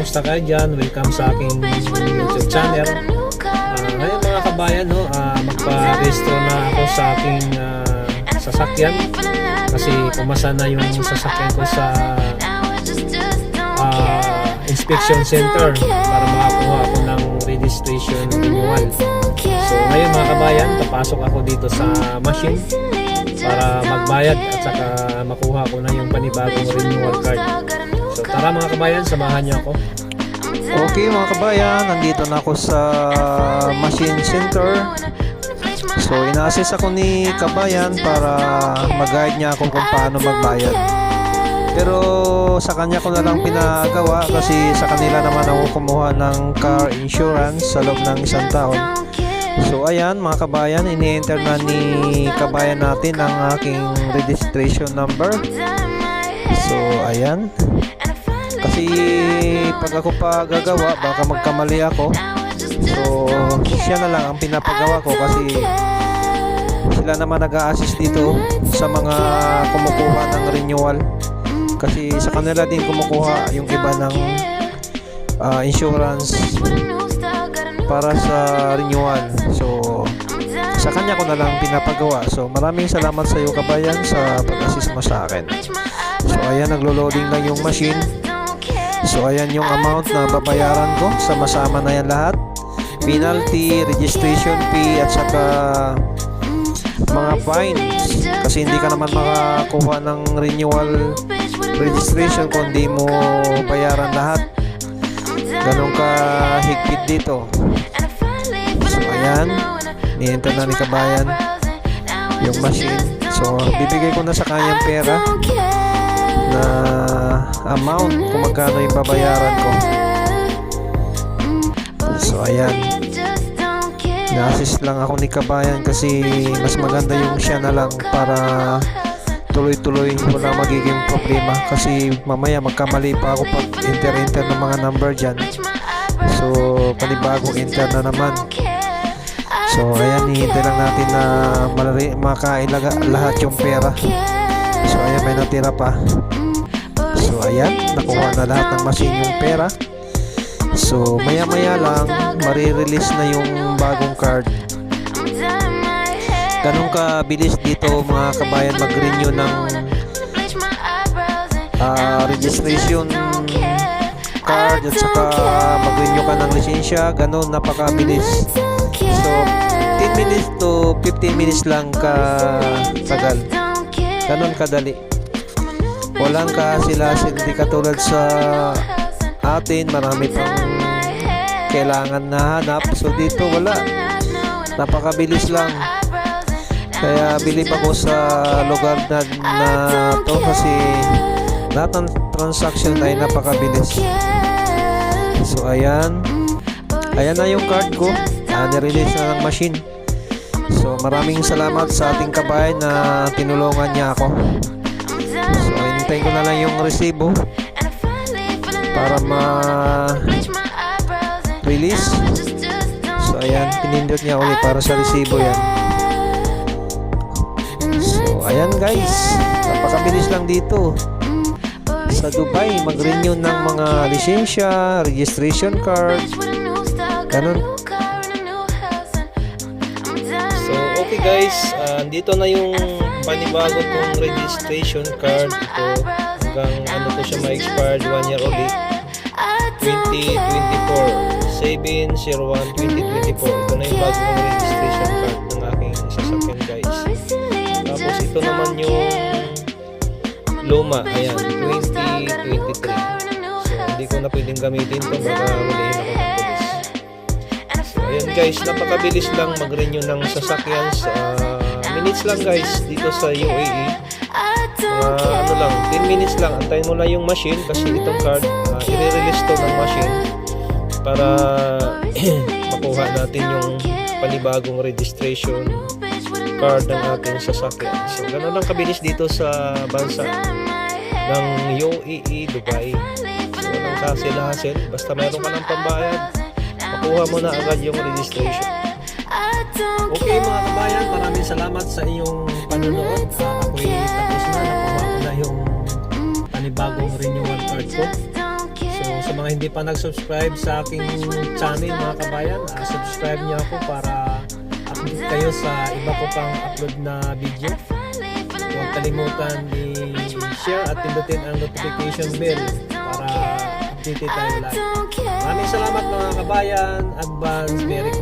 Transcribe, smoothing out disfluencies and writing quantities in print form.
kamusta kayo dyan? Welcome sa aking YouTube channel. Ngayon mga kabayan, no, magpa-restore na ako sa aking sasakyan kasi pumasa na yung sasakyan ko sa inspection center para makakuha ako ng registration renewal. So ngayon mga kabayan, papasok ako dito sa machine para magbayad at saka makuha ko na yung panibagong renewal card. So tara mga kabayan, samahan niyo ako. Okay mga kabayan, nandito na ako sa machine center. So ina-assist ako ni kabayan para mag-guide niya ako kung paano magbayad. Pero sa kanya ko na lang pinagawa kasi sa kanila naman ako kumuha ng car insurance sa loob ng isang taon. So ayan mga kabayan, ini-enter na ni kabayan natin ang aking registration number. So ayan, kasi pag ako pa gagawa baka magkamali ako. So siya na lang ang pinapagawa ko kasi sila naman nag-a-assist dito sa mga kumukuha ng renewal. Kasi sa kanila din kumukuha yung iba ng insurance para sa renewal. So sa kanya ko na lang pinapagawa. So maraming salamat sa iyo kabayan sa pag-assist mo sa akin. So ayan, naglo-loading lang yung machine. So ayan yung amount na babayaran ko. Sama-sama na yan lahat. Penalty, registration fee at saka mga fines. Kasi hindi ka naman makakuha ng renewal registration kung di mo bayaran lahat. Ganun ka higpit dito. So ayan, ni-enter na ni kabayan yung machine. So bibigay ko na sa kanyang pera na amount kung magkano yung babayaran ko. So ayan, na-assist lang ako ni kabayan kasi mas maganda yung siya na lang para tuloy-tuloy, wala magiging problema kasi mamaya magkamali pa ako pag enter ng mga number dyan. So panibagong enter na naman. So ayan, hihintay lang natin na makailaga lahat yung pera. So ayan, may natira pa. So ayan, nakuha na lahat ng machine yung pera. So maya lang marirelease na yung bagong card. Ganun ka bilis dito mga kabayan mag-renew ng registration card at saka mag-renew ka ng lisensya. Ganun, napakabilis. So 10 minutes to 15 minutes lang ka tagal. Ganun kadali. Walang kasi-lasin, hindi katulad sa atin, marami pang kailangan na hanap. So dito wala, napakabilis lang. Kaya bilib ako sa lugar na to kasi lahat ng transaction ay napakabilis. So ayan, ayan na yung card ko, nirelease na ng machine. So maraming salamat sa ating kabayan na tinulungan niya ako. So hintayin ko na lang yung resibo para ma-release. So ayan, pinindot niya ulit para sa resibo yan. So ayan guys, napakabilis lang dito sa Dubai mag-renew ng mga lisensya, registration card, ganun. So okay guys, dito na yung panibago kong registration card. Ito hanggang ano to siya ma-expired 1 year ulit, 2024 7/01/2024. Ito na yung bagong registration card ng aking sasakyan guys. Tapos ito naman yung luma, ayan, 2023. So hindi ko na pwedeng gamitin ito, baka hulihin ako ng pulis. So ayan guys, napakabilis lang mag-renew ng sasakyan sa minutes lang guys dito sa UAE. Ano lang, 10 minutes lang, antayin mo lang yung machine kasi itong card i-release to ng machine para makuha natin yung panibagong registration card ng ating sasakyan. So ganoon lang kabilis dito sa bansa ng UAE, Dubai. So walang hassle-hassle, basta mayroon ka ng pambayad, makuha mo na agad yung registration. Okay mga kabayan, maraming salamat sa iyong panonood. Ako'y tapos na, nakuha ko na yung panibagong renewal card ko. So So sa mga hindi pa nag-subscribe sa aking channel mga kabayan, subscribe niyo ako para update kayo sa iba ko pang upload na video. Huwag kalimutan i-share at pindutin ang notification bell para update tayo lahat. Maraming salamat mga kabayan. Advance Merry